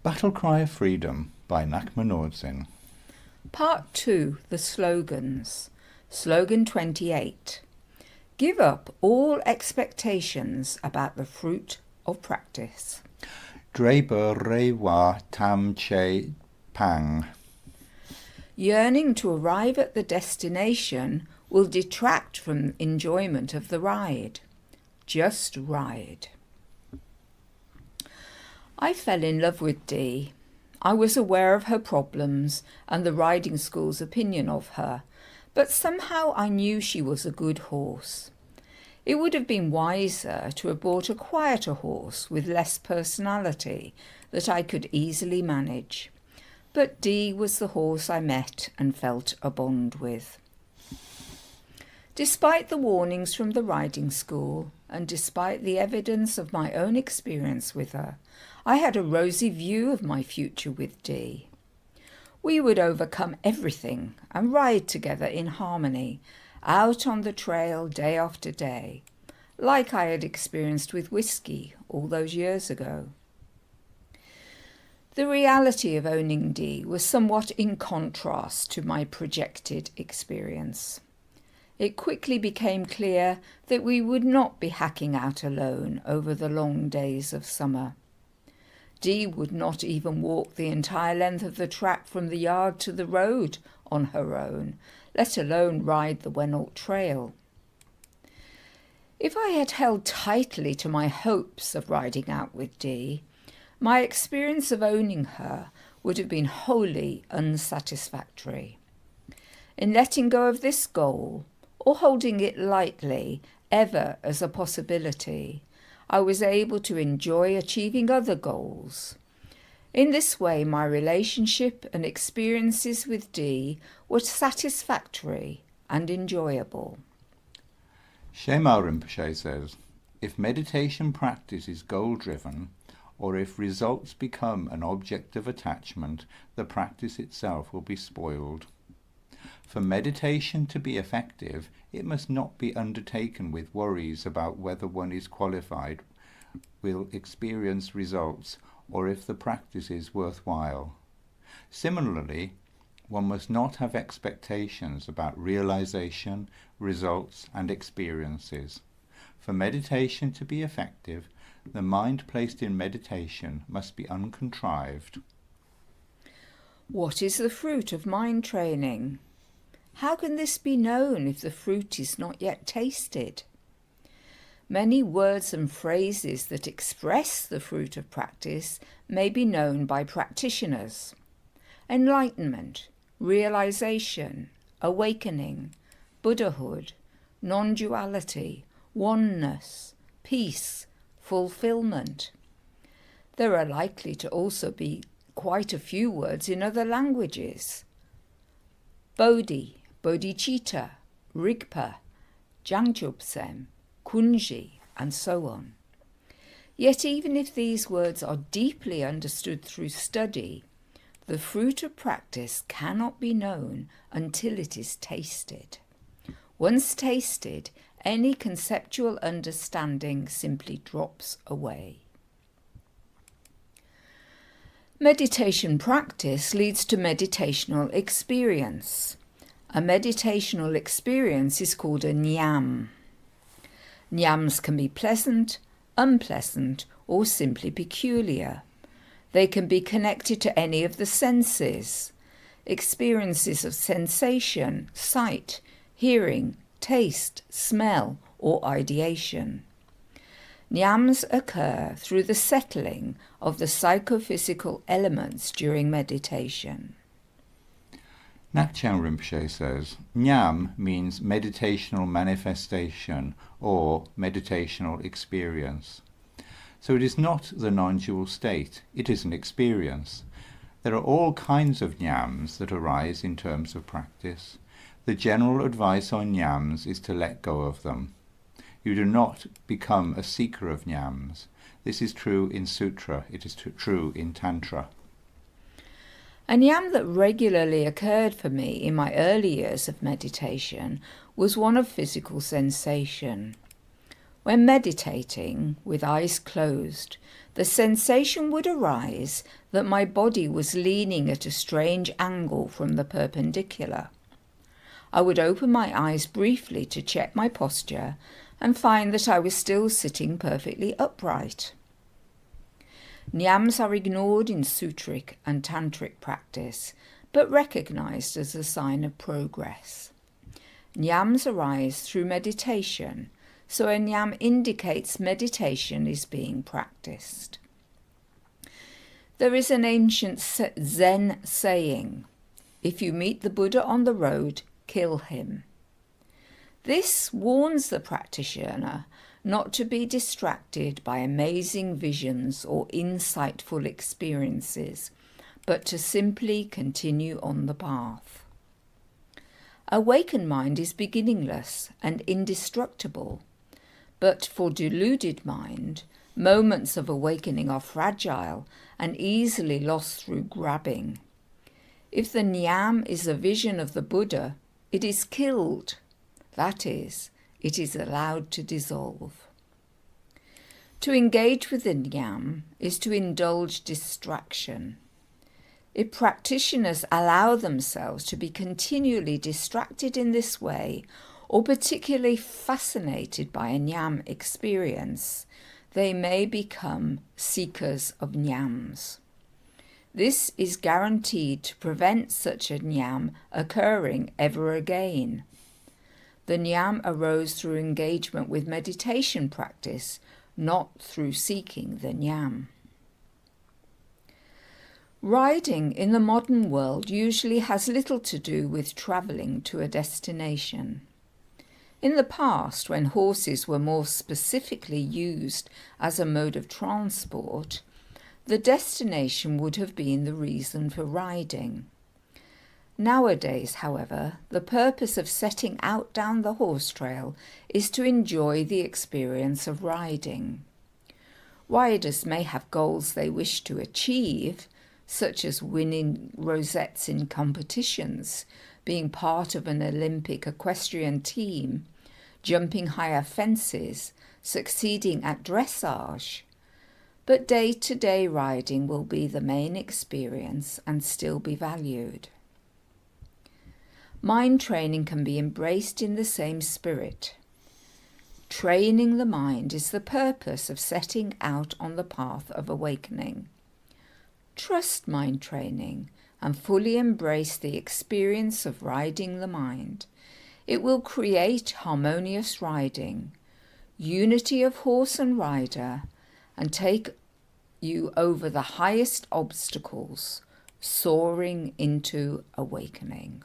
Battlecry of Freedom by Ngakma Nor'dzin. Part 2, the slogans. Slogan 28. Give up all expectations about the fruit of practice. Dreba rewa tam che pang. Yearning to arrive at the destination will detract from enjoyment of the ride. Just ride. I fell in love with Dee. I was aware of her problems and the riding school's opinion of her, but somehow I knew she was a good horse. It would have been wiser to have bought a quieter horse with less personality that I could easily manage. But Dee was the horse I met and felt a bond with. Despite the warnings from the riding school, and despite the evidence of my own experience with her, I had a rosy view of my future with Dee. We would overcome everything and ride together in harmony, out on the trail day after day, like I had experienced with whiskey all those years ago. The reality of owning Dee was somewhat in contrast to my projected experience. It quickly became clear that we would not be hacking out alone over the long days of summer. Dee would not even walk the entire length of the track from the yard to the road on her own, let alone ride the Wenalt Trail. If I had held tightly to my hopes of riding out with Dee, my experience of owning her would have been wholly unsatisfactory. In letting go of this goal, or holding it lightly, ever as a possibility, I was able to enjoy achieving other goals. In this way, my relationship and experiences with Dee were satisfactory and enjoyable. Shema Rinpoche says, if meditation practice is goal-driven, or if results become an object of attachment, the practice itself will be spoiled. For meditation to be effective, it must not be undertaken with worries about whether one is qualified, will experience results, or if the practice is worthwhile. Similarly, one must not have expectations about realization, results, and experiences. For meditation to be effective, the mind placed in meditation must be uncontrived. What is the fruit of mind training? How can this be known if the fruit is not yet tasted? Many words and phrases that express the fruit of practice may be known by practitioners. Enlightenment, realization, awakening, Buddhahood, non-duality, oneness, peace, fulfillment. There are likely to also be quite a few words in other languages. Bodhi, bodhicitta, rigpa, jangjubsem, kunji, and so on. Yet even if these words are deeply understood through study, the fruit of practice cannot be known until it is tasted. Once tasted, any conceptual understanding simply drops away. Meditation practice leads to meditational experience. A meditational experience is called a nyam. Nyams can be pleasant, unpleasant, or simply peculiar. They can be connected to any of the senses. Experiences of sensation, sight, hearing, taste, smell, or ideation. Nyams occur through the settling of the psychophysical elements during meditation. Ngakchen Rinpoche says, Nyam means meditational manifestation or meditational experience. So it is not the non-dual state, it is an experience. There are all kinds of nyams that arise in terms of practice. The general advice on nyams is to let go of them. You do not become a seeker of nyams. This is true in sutra, it is true in tantra. A nyam that regularly occurred for me in my early years of meditation was one of physical sensation. When meditating with eyes closed, the sensation would arise that my body was leaning at a strange angle from the perpendicular. I would open my eyes briefly to check my posture and find that I was still sitting perfectly upright. Nyams are ignored in sutric and tantric practice, but recognized as a sign of progress. Nyams arise through meditation, so a nyam indicates meditation is being practiced. There is an ancient Zen saying, "If you meet the Buddha on the road, kill him." This warns the practitioner not to be distracted by amazing visions or insightful experiences, but to simply continue on the path. Awakened mind is beginningless and indestructible, but for deluded mind, moments of awakening are fragile and easily lost through grabbing. If the nyam is a vision of the Buddha, it is killed. That is, it is allowed to dissolve. To engage with the nyam is to indulge distraction. If practitioners allow themselves to be continually distracted in this way, or particularly fascinated by a nyam experience, they may become seekers of nyams. This is guaranteed to prevent such a nyam occurring ever again. The nyam arose through engagement with meditation practice, not through seeking the nyam. Riding in the modern world usually has little to do with travelling to a destination. In the past, when horses were more specifically used as a mode of transport, the destination would have been the reason for riding. Nowadays, however, the purpose of setting out down the horse trail is to enjoy the experience of riding. Riders may have goals they wish to achieve, such as winning rosettes in competitions, being part of an Olympic equestrian team, jumping higher fences, succeeding at dressage. But day-to-day riding will be the main experience and still be valued. Mind training can be embraced in the same spirit. Training the mind is the purpose of setting out on the path of awakening. Trust mind training and fully embrace the experience of riding the mind. It will create harmonious riding, unity of horse and rider, and take you over the highest obstacles, soaring into awakening.